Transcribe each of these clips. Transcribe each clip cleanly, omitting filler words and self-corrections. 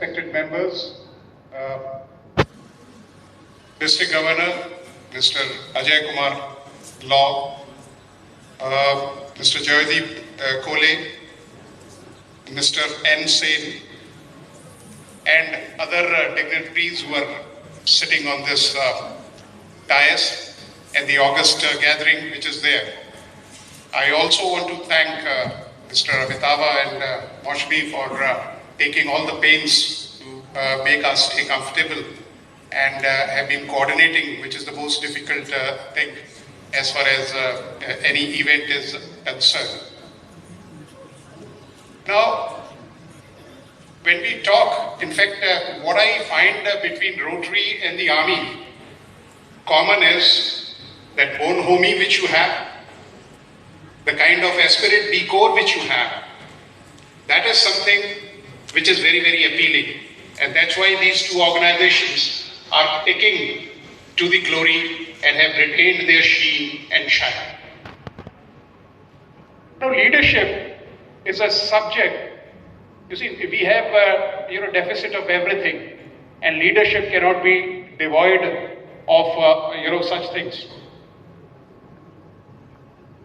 respected members, District Governor, Mr. Ajay Kumar Law, Mr. Joydeep Kole, Mr. N. Sen, and other dignitaries who are sitting on this dais and the august gathering which is there. I also want to thank Mr. Amitava and Moshmi for taking all the pains to make us stay comfortable and have been coordinating, which is the most difficult thing as far as any event is concerned. Now, when we talk, in fact, what I find between Rotary and the Army common is that bonhomie which you have, the kind of esprit de corps which you have, that is something which is very, very appealing. And that's why these two organizations are taking to the glory and have retained their sheen and shine. Now, leadership is a subject. You see, we have deficit of everything, and leadership cannot be devoid of such things.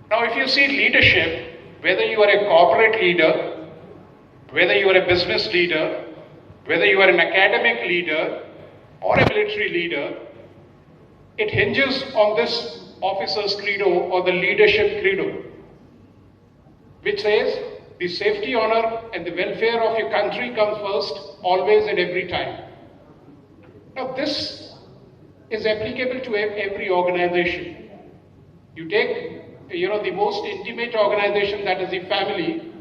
Now, if you see leadership, whether you are a corporate leader, whether you are a business leader, whether you are an academic leader or a military leader, it hinges on this officer's credo or the leadership credo, which says the safety, honor, and the welfare of your country comes first, always and every time. Now, this is applicable to every organization. You take the most intimate organization, that is the family,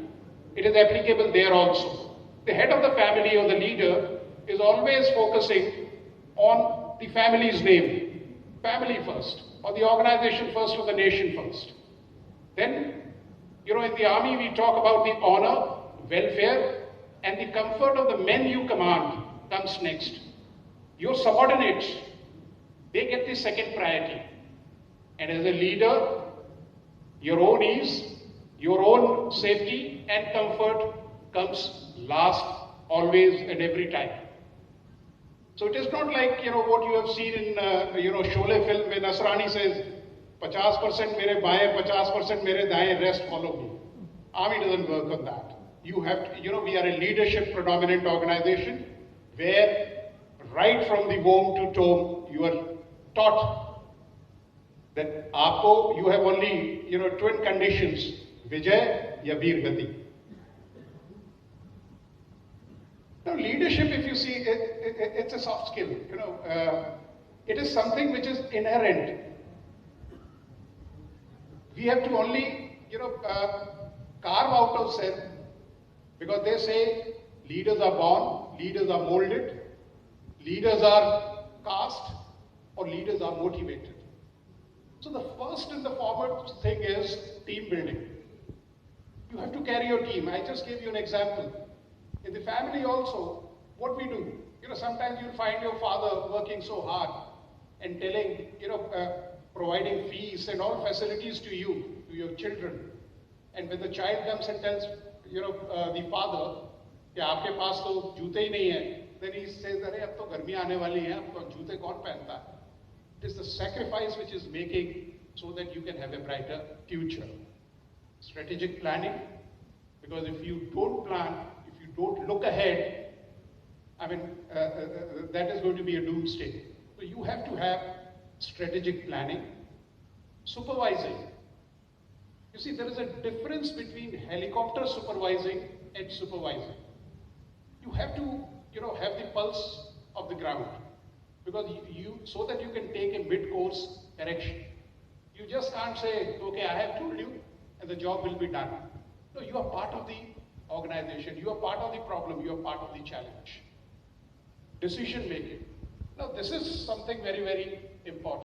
it is applicable there also. The head of the family or the leader is always focusing on the family's name, family first, or the organization first, or the nation first. Then, in the army we talk about the honor, welfare, and the comfort of the men you command comes next. Your subordinates, they get the second priority. And as a leader, your own ease, your own safety and comfort comes last, always and every time. So it is not like, what you have seen in, Sholay film when Asrani says, 50% mere baaye, 50% mere daye, rest follow me. Army doesn't work on that. You have to, we are a leadership predominant organization where right from the womb to tomb, you are taught that you have only, twin conditions, Vijay ya Veer Gati. Now, leadership, if you see, it's a soft skill, it is something which is inherent. We have to only, carve out of self, because they say leaders are born, leaders are molded, leaders are cast, or leaders are motivated. So the first and the foremost thing is team building. You have to carry your team. I just gave you an example. In the family also, what we do, sometimes you'll find your father working so hard and telling, providing fees and all facilities to you, to your children. And when the child comes and tells, the father, कि आपके पास तो जूते ही नहीं है, then he says, अरे अब तो गर्मियाँ आने वाली हैं, अब तो जूते कौन पहनता है? It is the sacrifice which is making so that you can have a brighter future. Strategic planning, because if you don't plan, if you don't look ahead, that is going to be a doomsday. So you have to have strategic planning. Supervising. You see, there is a difference between helicopter supervising and supervising. You have to, have the pulse of the ground, because so that you can take a mid-course correction. You just can't say, okay, I have told you, and the job will be done. No, you are part of the organization, you are part of the problem, you are part of the challenge. Decision making. Now, this is something very, very important.